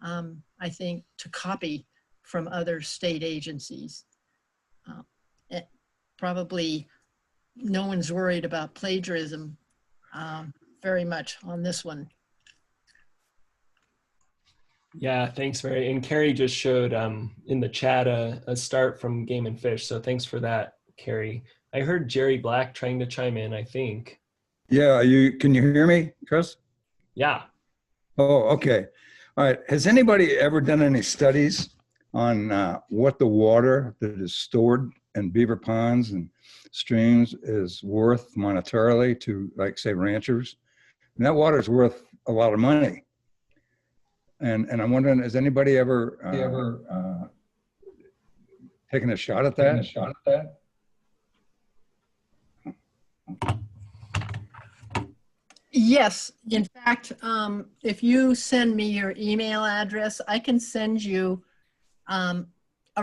I think, to copy from other state agencies. Probably no one's worried about plagiarism very much on this one. Yeah, thanks, Mary. And Carrie just showed in the chat a start from Game and Fish. So thanks for that, Carrie. I heard Jerry Black trying to chime in, I think. Yeah, can you hear me, Chris? Yeah. Oh, okay. All right. Has anybody ever done any studies on what the water that is stored in beaver ponds and streams is worth monetarily to, like, say, ranchers? And that water is worth a lot of money. And I'm wondering, has anybody ever taken a shot at that? Yes, in fact, if you send me your email address, I can send you a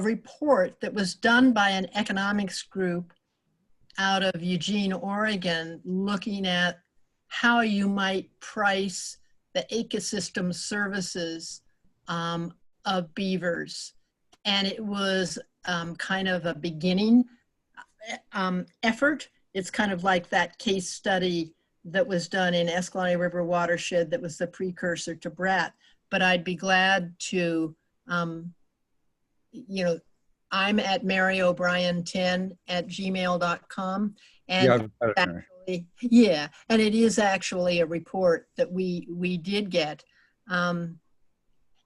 report that was done by an economics group out of Eugene, Oregon, looking at how you might price the ecosystem services of beavers. And it was kind of a beginning effort. It's kind of like that case study that was done in Escalante River watershed that was the precursor to BRAT. But I'd be glad to, I'm at maryobrien10@gmail.com. And yeah, and it is actually a report that we did get. And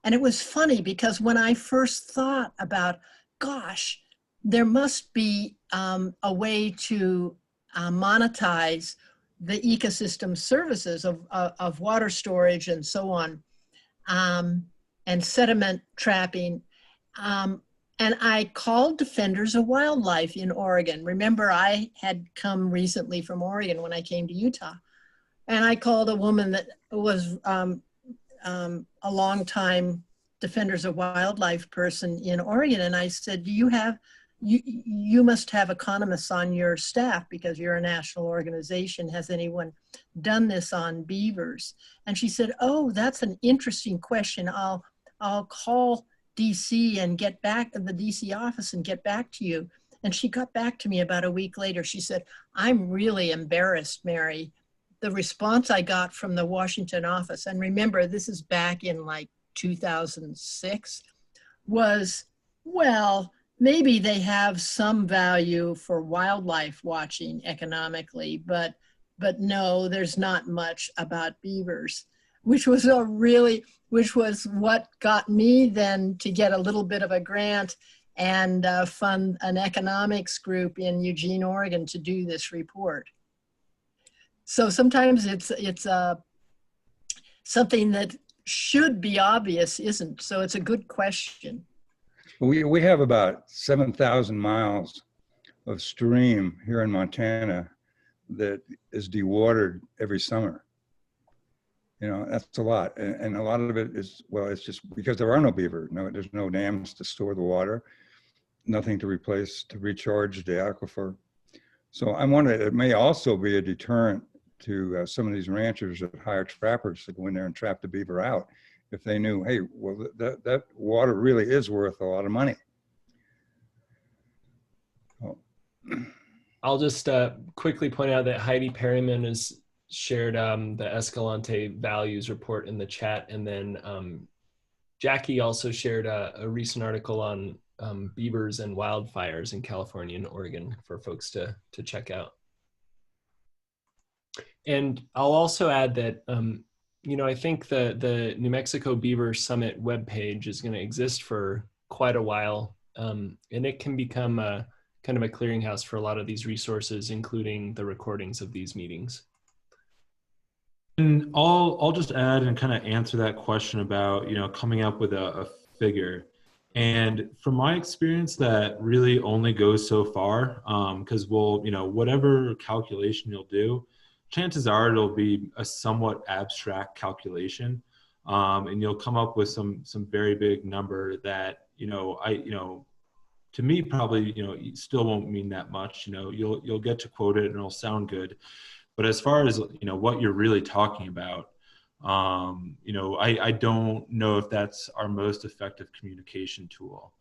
it was funny because when I first thought about, gosh, there must be a way to monetize the ecosystem services of water storage and so on, and sediment trapping. And I called Defenders of Wildlife in Oregon. Remember, I had come recently from Oregon when I came to Utah. And I called a woman that was a long-time Defenders of Wildlife person in Oregon. And I said, you must have economists on your staff because you're a national organization. Has anyone done this on beavers? And she said, oh, that's an interesting question. I'll call DC and get back to the DC office and get back to you. And she got back to me about a week later. She said, I'm really embarrassed, Mary. The response I got from the Washington office, and remember, this is back in like 2006, was, well, maybe they have some value for wildlife watching economically, but no, there's not much about beavers, which was what got me then to get a little bit of a grant and fund an economics group in Eugene, Oregon to do this report. So sometimes it's something that should be obvious isn't. So it's a good question. We have about 7,000 miles of stream here in Montana that is dewatered every summer. That's a lot. And a lot of it is, well, it's just because there are no beaver. There's no dams to store the water, nothing to recharge the aquifer. So I'm wondering, it may also be a deterrent to some of these ranchers that hire trappers to go in there and trap the beaver out. If they knew, hey, well, that water really is worth a lot of money. Oh. I'll just quickly point out that Heidi Perryman has shared the Escalante values report in the chat. And then Jackie also shared a recent article on beavers and wildfires in California and Oregon for folks to check out. And I'll also add that, you know, I think the New Mexico Beaver Summit webpage is going to exist for quite a while, and it can become a kind of a clearinghouse for a lot of these resources, including the recordings of these meetings. And I'll just add and kind of answer that question about, you know, coming up with a figure. And from my experience, that really only goes so far, because we'll, you know, whatever calculation you'll do, chances are it'll be a somewhat abstract calculation, and you'll come up with some very big number that, you know, to me probably, you know, still won't mean that much. You know, you'll get to quote it and it'll sound good. But as far as, you know, what you're really talking about, you know, I don't know if that's our most effective communication tool.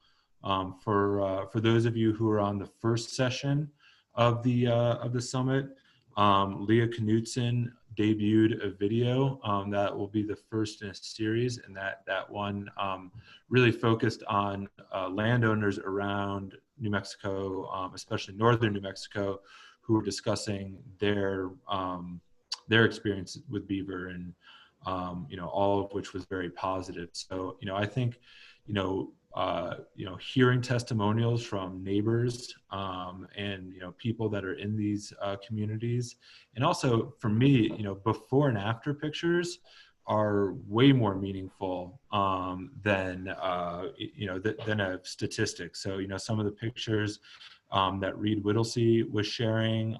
For those of you who are on the first session of the summit, Leah Knudsen debuted a video that will be the first in a series, and that one really focused on landowners around New Mexico, especially northern New Mexico, who were discussing their experience with beaver, and you know, all of which was very positive. So, you know, I think, you know, hearing testimonials from neighbors and, you know, people that are in these communities, and also for me, you know, before and after pictures are way more meaningful than you know, than a statistic. So, you know, some of the pictures that Reed Whittlesey was sharing,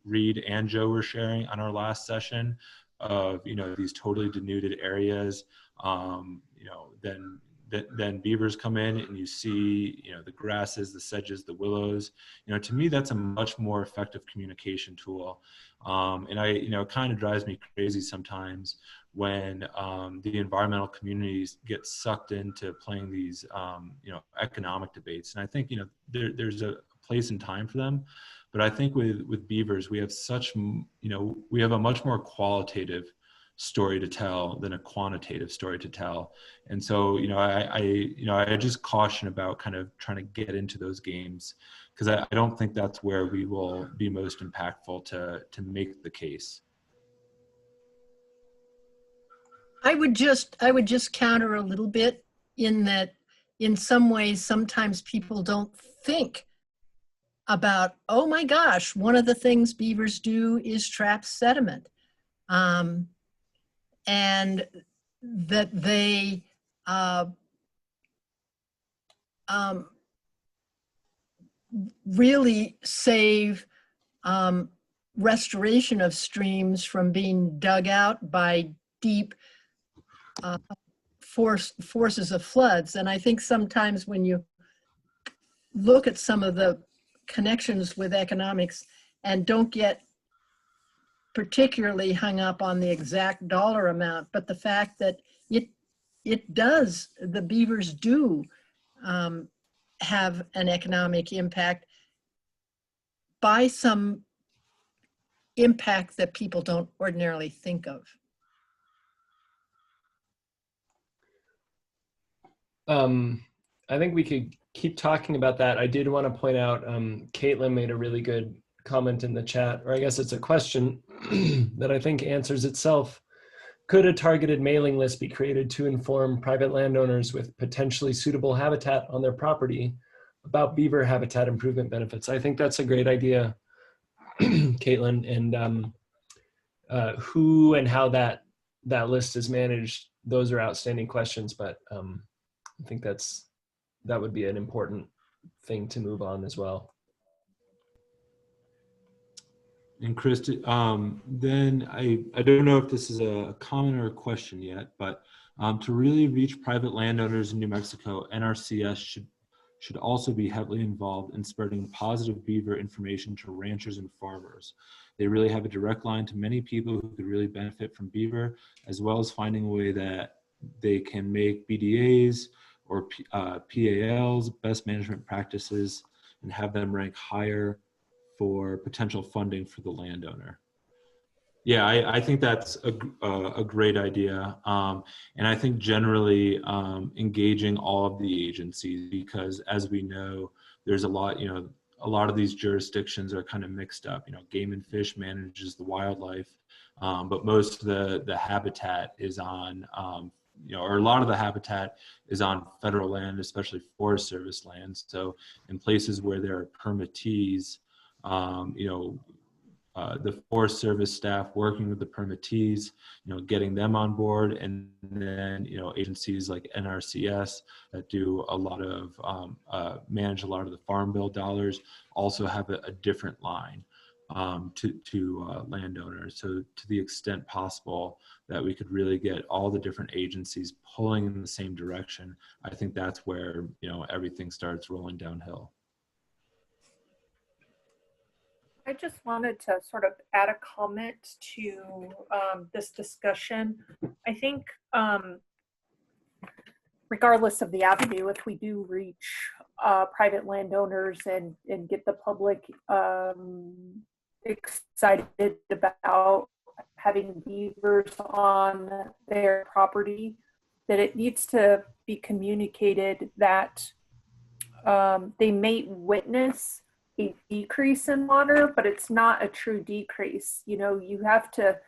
Reed and Joe were sharing on our last session of, you know, these totally denuded areas. You know, then beavers come in and you see, you know, the grasses, the sedges, the willows. You know, to me, that's a much more effective communication tool. And you know, it kind of drives me crazy sometimes when the environmental communities get sucked into playing these, you know, economic debates. And I think, you know, there's a place and time for them. But I think with beavers, we have such, you know, we have a much more qualitative story to tell than a quantitative story to tell. And so, you know, I just caution about kind of trying to get into those games, because I don't think that's where we will be most impactful to make the case. I would just counter a little bit in that, in some ways, sometimes people don't think about, oh my gosh, one of the things beavers do is trap sediment. And that they really save restoration of streams from being dug out by deep forces of floods. And I think sometimes when you look at some of the connections with economics and don't get particularly hung up on the exact dollar amount, but the fact that the beavers do have an economic impact by some impact that people don't ordinarily think of. I think we could keep talking about that. I did want to point out, Caitlin made a really good comment in the chat, or I guess it's a question that I think answers itself. Could a targeted mailing list be created to inform private landowners with potentially suitable habitat on their property about beaver habitat improvement benefits? I think that's a great idea, Caitlin. And who and how that list is managed, those are outstanding questions, but I think that would be an important thing to move on as well. And Chris, then I don't know if this is a comment or a question yet, but to really reach private landowners in New Mexico, NRCS should also be heavily involved in spreading positive beaver information to ranchers and farmers. They really have a direct line to many people who could really benefit from beaver, as well as finding a way that they can make BDAs or PALs, best management practices, and have them rank higher for potential funding for the landowner. Yeah, I think that's a great idea. And I think generally engaging all of the agencies, because as we know, there's a lot of these jurisdictions are kind of mixed up. Game and Fish manages the wildlife, but most of the habitat is on, or a lot of the habitat is on federal land, especially Forest Service lands. So in places where there are permittees, the Forest Service staff working with the permittees, getting them on board, and then agencies like NRCS that do a lot of manage a lot of the farm bill dollars also have a different line to landowners. So to the extent possible that we could really get all the different agencies pulling in the same direction, I think that's where everything starts rolling downhill. I just wanted to sort of add a comment to this discussion. I think regardless of the avenue, if we do reach private landowners and get the public excited about having beavers on their property, that it needs to be communicated that they may witness a decrease in water, but it's not a true decrease. You have to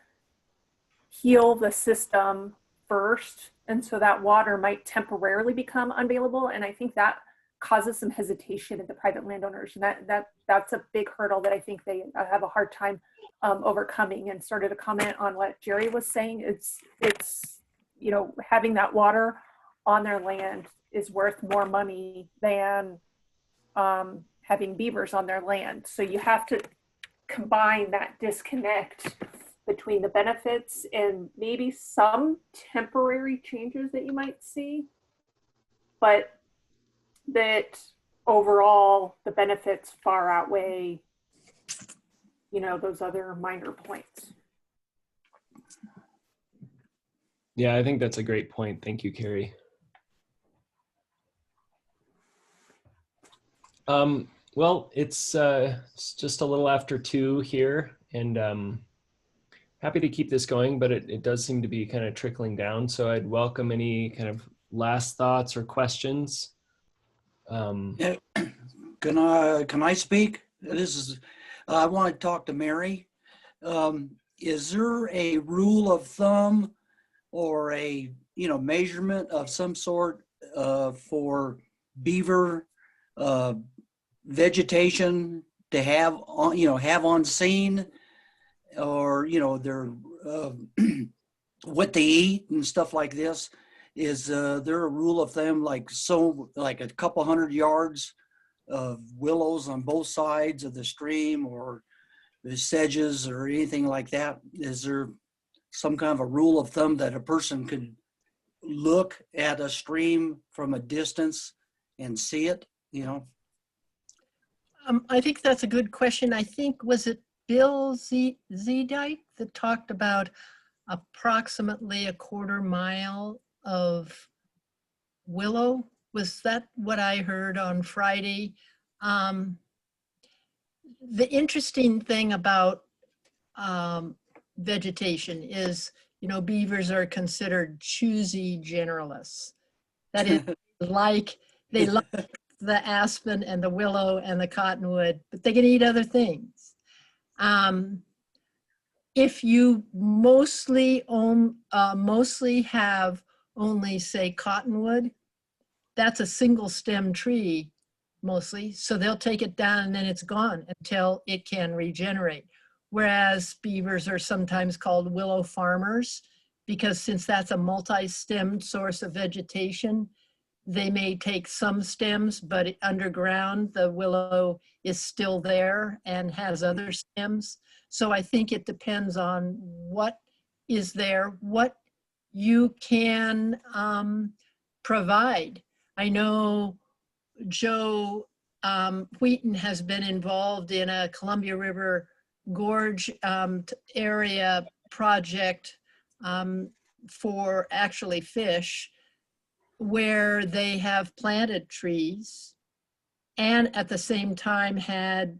heal the system first, and so that water might temporarily become unavailable. And I think that causes some hesitation in the private landowners, and that's a big hurdle that I think they have a hard time overcoming. And sort of to comment on what Jerry was saying, it's having that water on their land is worth more money than having beavers on their land. So you have to combine that disconnect between the benefits and maybe some temporary changes that you might see, but that overall the benefits far outweigh, those other minor points. Yeah, I think that's a great point. Thank you, Carrie. Well, it's just a little after 2 here, and happy to keep this going, but it does seem to be kind of trickling down. So I'd welcome any kind of last thoughts or questions. Yeah. Can I speak? I want to talk to Mary. Is there a rule of thumb or a measurement of some sort for beaver vegetation to have on scene, or their what they eat and stuff like this? Is there a rule of thumb like a couple hundred yards of willows on both sides of the stream, or the sedges or anything like that? Is there some kind of a rule of thumb that a person could look at a stream from a distance and see it? I think that's a good question. I think, was it Bill Zedike that talked about approximately a quarter mile of willow? Was that what I heard on Friday? The interesting thing about vegetation is, beavers are considered choosy generalists. That is, they like the aspen and the willow and the cottonwood, but they can eat other things. If you mostly have only, say, cottonwood, that's a single stem tree mostly, so they'll take it down and then it's gone until it can regenerate. Whereas beavers are sometimes called willow farmers, because since that's a multi-stemmed source of vegetation, they may take some stems, but underground the willow is still there and has other stems. So I think it depends on what is there, what you can provide. I know Joe Wheaton has been involved in a Columbia River Gorge area project for actually fish, where they have planted trees and at the same time had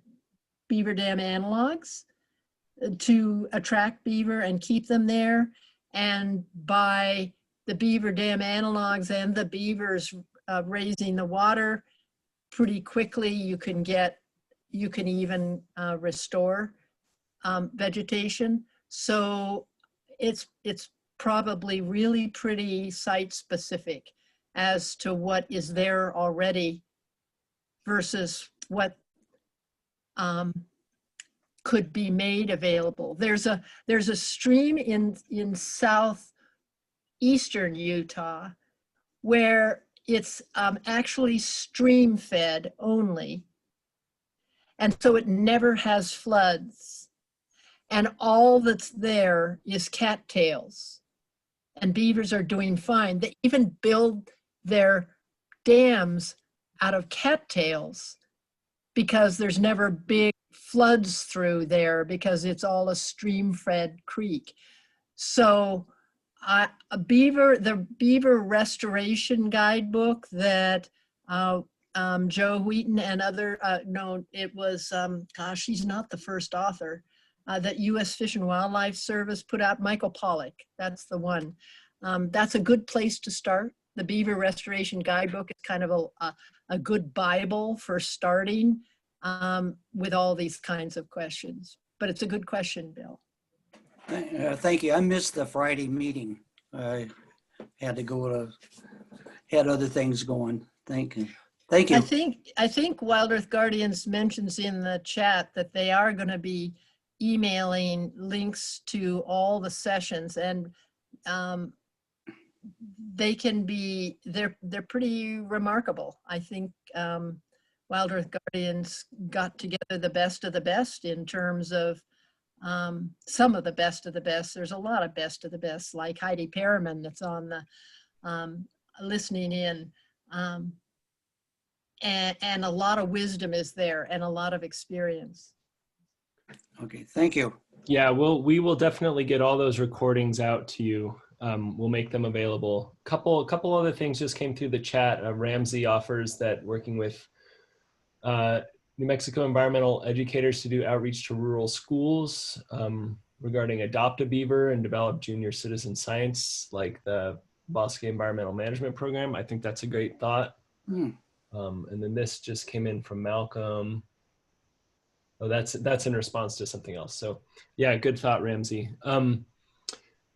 beaver dam analogs. to attract beaver and keep them there. And by the beaver dam analogs and the beavers raising the water pretty quickly, you can even restore vegetation. So it's probably really pretty site specific as to what is there already versus what could be made available. There's a stream in southeastern Utah where it's actually stream fed only. And so it never has floods. And all that's there is cattails. And beavers are doing fine. They even build their dams out of cattails because there's never big floods through there because it's all a stream-fed creek. So the beaver restoration guidebook that Joe Wheaton and other, no, it was, gosh, he's not the first author, that U.S. Fish and Wildlife Service put out, Michael Pollock, that's the one. That's a good place to start. The Beaver Restoration Guidebook is kind of a good Bible for starting with all these kinds of questions. But it's a good question, Bill. Thank you. I missed the Friday meeting. I had to go had other things going. Thank you. Thank you. I think Wild Earth Guardians mentions in the chat that they are going to be emailing links to all the sessions, and they can be, they're pretty remarkable. I think Wild Earth Guardians got together the best of the best in terms of some of the best of the best. There's a lot of best of the best, like Heidi Perriman that's on the listening in. And a lot of wisdom is there and a lot of experience. Okay, thank you. Yeah, we will definitely get all those recordings out to you. We'll make them available. Couple other things just came through the chat. Ramsey offers that working with New Mexico environmental educators to do outreach to rural schools regarding adopt a beaver and develop junior citizen science like the Bosque Environmental Management Program. I think that's a great thought. And then this just came in from Malcolm. Oh, that's in response to something else. So yeah, good thought, Ramsey.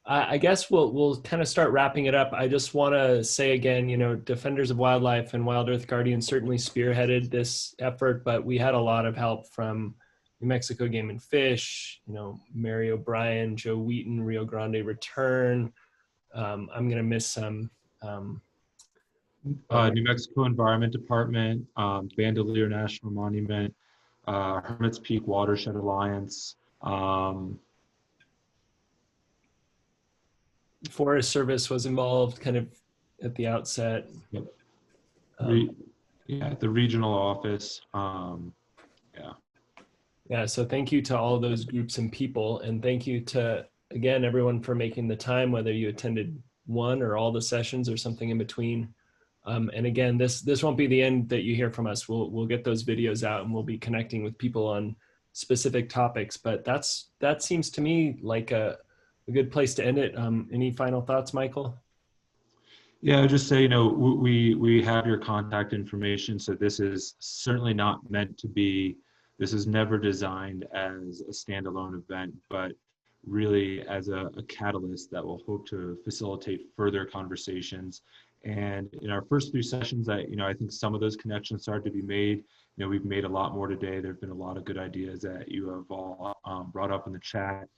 I guess we'll kind of start wrapping it up. I just want to say again, you know, Defenders of Wildlife and Wild Earth Guardians certainly spearheaded this effort, but we had a lot of help from New Mexico Game and Fish, you know, Mary O'Brien, Joe Wheaton, Rio Grande Return. I'm going to miss some. New Mexico Environment Department, Bandelier National Monument, Hermit's Peak Watershed Alliance, Forest Service was involved kind of at the outset. Yep. Yeah, the regional office. Yeah, so thank you to all those groups and people, and thank you to, again, everyone for making the time, whether you attended one or all the sessions or something in between. And again, this won't be the end that you hear from us. We'll get those videos out and we'll be connecting with people on specific topics, but that seems to me like a good place to end it. Any final thoughts, Michael? Yeah, I'll just say, you know, we have your contact information. So this is certainly not meant to be, this is never designed as a standalone event, but really as a catalyst that will hope to facilitate further conversations. And in our first 3 sessions, I think some of those connections started to be made. You know, we've made a lot more today. There've been a lot of good ideas that you have all brought up in the chat.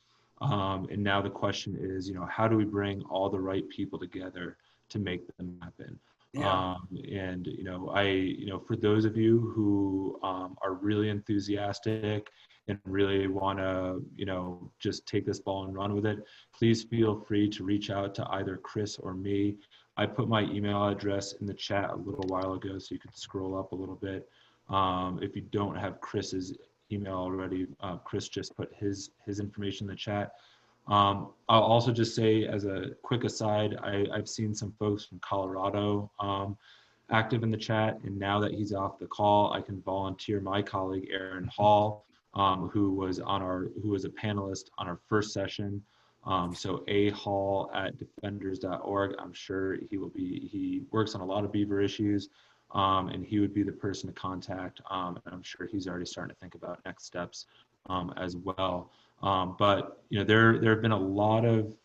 And now the question is, you know, how do we bring all the right people together to make them happen? Yeah. And, you know, for those of you who are really enthusiastic and really want to, you know, just take this ball and run with it, please feel free to reach out to either Chris or me. I put my email address in the chat a little while ago, so you can scroll up a little bit. If you don't have Chris's email already, Chris just put his information in the chat. I'll also just say, as a quick aside, I've seen some folks from Colorado active in the chat, and now that he's off the call, I can volunteer my colleague Aaron Hall who was a panelist on our first session. So ahall@defenders.org. I'm sure he works on a lot of beaver issues, and he would be the person to contact. And I'm sure he's already starting to think about next steps as well. But there have been a lot of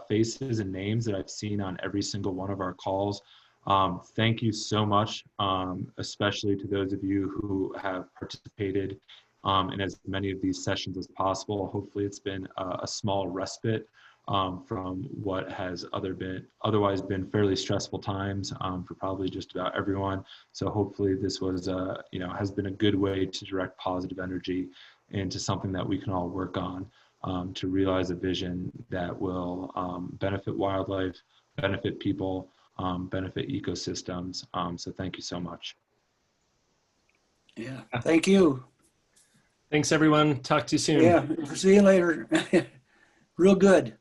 faces and names that I've seen on every single one of our calls. Thank you so much, especially to those of you who have participated in as many of these sessions as possible. Hopefully it's been a small respite from what has otherwise been fairly stressful times for probably just about everyone. So hopefully this was has been a good way to direct positive energy into something that we can all work on to realize a vision that will benefit wildlife, benefit people, benefit ecosystems. So thank you so much. Yeah, thank you. Thanks, everyone. Talk to you soon. Yeah, see you later. Real good.